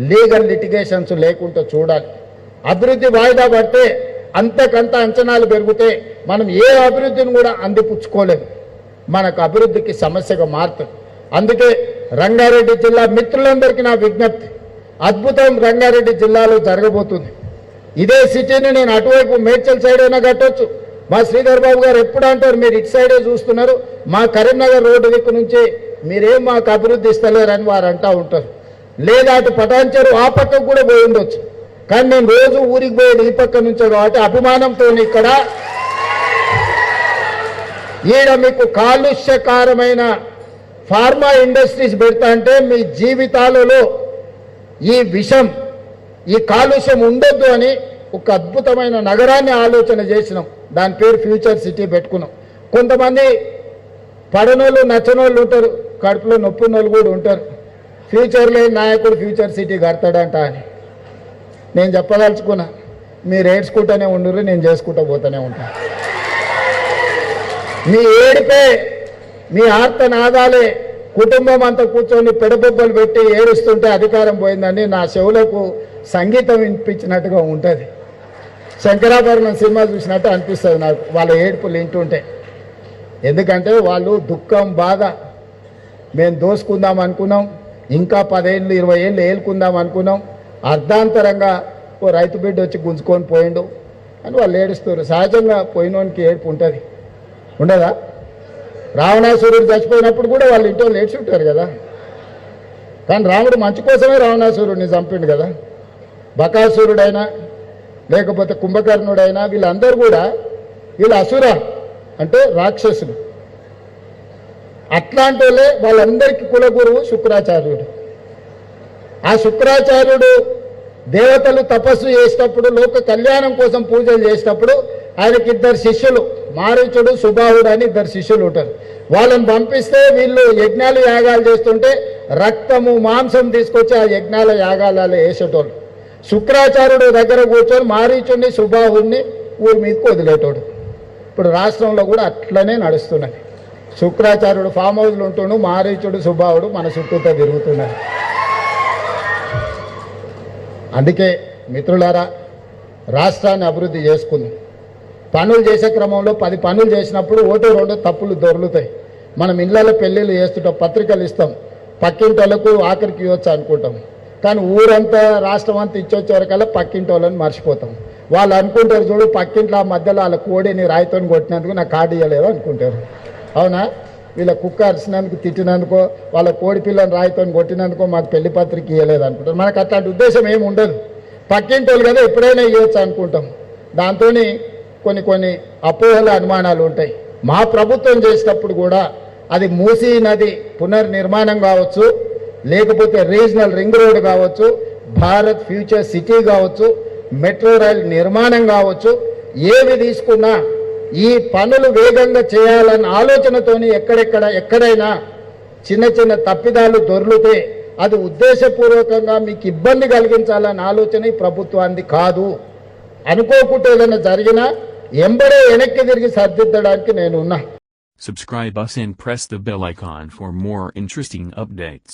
Legal litigations లేకుండా చూడాలి. అభివృద్ధి వాయిదా పడితే అంతకంత అంచనాలు పెరిగితే మనం ఏ అభివృద్ధిని కూడా అందిపుచ్చుకోలేము. మనకు అభివృద్ధికి సమస్యగా మారుతుంది. అందుకే రంగారెడ్డి జిల్లా మిత్రులందరికీ నా విజ్ఞప్తి, అద్భుతం రంగారెడ్డి జిల్లాలో జరగబోతుంది. ఇదే సిటీని నేను అటువైపు మేడ్చల్ సైడ్ అయినా కట్టొచ్చు. మా శ్రీధర్ బాబు గారు ఎప్పుడు అంటారు, మీరు ఇటు సైడే చూస్తున్నారు, మా కరీంనగర్ రోడ్డు దిక్కు నుంచి మీరేం మాకు అభివృద్ధి ఇస్తలేరని వారు అంటూ ఉంటారు. లేదా అటు పటాన్చెరు ఆ పక్కకు కూడా పోయి ఉండొచ్చు. కానీ నేను రోజు ఊరికి పోయేది ఈ పక్క నుంచే కాబట్టి అభిమానంతో ఇక్కడ ఈడ మీకు కాలుష్యకారమైన ఫార్మా ఇండస్ట్రీస్ పెడతా అంటే మీ జీవితాలలో ఈ విషం, ఈ కాలుష్యం ఉండొద్దు అని ఒక అద్భుతమైన నగరాన్ని ఆలోచన చేసినాం. దాని పేరు ఫ్యూచర్ సిటీ పెట్టుకున్నాం. కొంతమంది పడనోళ్ళు నచ్చనోళ్ళు ఉంటారు, కడుపులో నొప్పినోళ్ళు కూడా ఉంటారు. ఫ్యూచర్లో నాయకుడు ఫ్యూచర్ సిటీ కడతాడంట అని నేను చెప్పదలుచుకున్నా. మీరు ఏడ్చుకుంటూనే ఉండరు, నేను చేసుకుంటూ పోతూనే ఉంటాను. మీ ఏడిపే, మీ ఆర్తనాదాలే కుటుంబం అంతా కూర్చొని పెడబొబ్బలు పెట్టి ఏడుస్తుంటే అధికారం పోయిందని నా చెవులకు సంగీతం వినిపించినట్టుగా ఉంటుంది. శంకరాభరణం సినిమా చూసినట్టు అనిపిస్తుంది నాకు వాళ్ళ ఏడుపులు వింటుంటే. ఎందుకంటే వాళ్ళు దుఃఖం, బాధ, మేము దోసుకుందాం అనుకున్నాం, ఇంకా 10 ఏళ్ళు 20 ఏళ్ళు ఏలుకుందాం అనుకున్నాం, అర్ధాంతరంగా ఓ రైతు బిడ్డ వచ్చి గుంజుకొని పోయిండు అని వాళ్ళు ఏడుస్తారు. సహజంగా పోయినోనికి ఏడుపు ఉంటుంది, ఉండదా? రావణాసురుడు చచ్చిపోయినప్పుడు కూడా వాళ్ళు ఇంట్లో ఏడ్చి ఉంటారు కదా. కానీ రాముడు మంచి కోసమే రావణాసురుడిని చంపిండు కదా. బకాసురుడైనా లేకపోతే కుంభకర్ణుడైనా వీళ్ళందరూ కూడా వీళ్ళు అసుర అంటే రాక్షసులు. అట్లాంటి వాళ్ళందరికీ కులగురువు శుక్రాచార్యుడు. ఆ శుక్రాచార్యుడు దేవతలు తపస్సు చేసేటప్పుడు, లోక కళ్యాణం కోసం పూజలు చేసేటప్పుడు ఆయనకి 2 శిష్యులు, మారీచుడు, సుబాహుడు అని 2 శిష్యులు ఉంటారు. వాళ్ళని పంపిస్తే వీళ్ళు యజ్ఞాలు యాగాలు చేస్తుంటే రక్తము మాంసం తీసుకొచ్చి ఆ యజ్ఞాల యాగాలలో వేసేటోళ్ళు. శుక్రాచార్యుడు దగ్గర కూర్చొని మారీచుడిని సుబాహుడిని ఊరి మీదకి వదిలేటోడు. ఇప్పుడు రాష్ట్రంలో కూడా అట్లనే నడుస్తున్నది. శుక్రాచార్యుడు ఫామ్ హౌస్లు ఉంటుండు, మారీచుడు సుబాహుడు మన చుట్టూతో తిరుగుతున్నారు. అందుకే మిత్రులారా, రాష్ట్రాన్ని అభివృద్ధి చేసుకుందాం. పనులు చేసే క్రమంలో 10 పనులు చేసినప్పుడు 1-2 తప్పులు దొరుకుతాయి. మనం ఇళ్లలో పెళ్ళిళ్ళు చేస్తుంటాం, పత్రికలు ఇస్తాం, పక్కింటోళ్ళకు ఆఖరికి ఇవ్వచ్చు అనుకుంటాం. కానీ ఊరంతా రాష్ట్రం అంతా ఇచ్చొచ్చేవరకల్లా పక్కింటోళ్ళని మర్చిపోతాం. వాళ్ళు అనుకుంటారు, చూడు పక్కింట్లో ఆ మధ్యలో వాళ్ళ కోడిని రాయితో కొట్టినందుకు నాకు కార్డు ఇవ్వలేదు అనుకుంటారు. అవునా? వీళ్ళ కుక్క అరిచినందుకు, తిట్టినందుకో, వాళ్ళ కోడి పిల్లని రాయితో కొట్టినందుకో మాకు పెళ్లి పత్రిక ఇవ్వలేదు అనుకుంటారు. మనకు అట్లాంటి ఉద్దేశం ఏమి ఉండదు. పక్కింటోళ్ళు కదా ఎప్పుడైనా ఇవ్వచ్చు అనుకుంటాం. దాంతో కొన్ని అపోహల అనుమానాలు ఉంటాయి. మా ప్రభుత్వం చేసేటప్పుడు కూడా అది మూసీ నది పునర్నిర్మాణం కావచ్చు, లేకపోతే రీజనల్ రింగ్ రోడ్ కావచ్చు, భారత్ ఫ్యూచర్ సిటీ కావచ్చు, మెట్రో రైల్ నిర్మాణం కావచ్చు, ఏవి తీసుకున్నా ఈ పనులు వేగంగా చేయాలన్న ఆలోచనతోని ఎక్కడైనా చిన్న తప్పిదాలు దొర్లితే అది ఉద్దేశపూర్వకంగా మీకు ఇబ్బంది కలిగించాలన్న ఆలోచన ఈ ప్రభుత్వానికి కాదు. అనుకోకుండా ఏదైనా జరిగినా ఎంబడే వెనక్కి తిరిగి సర్దిద్దడానికి నేను ఉన్నా. Subscribe us and press the bell icon for more interesting updates.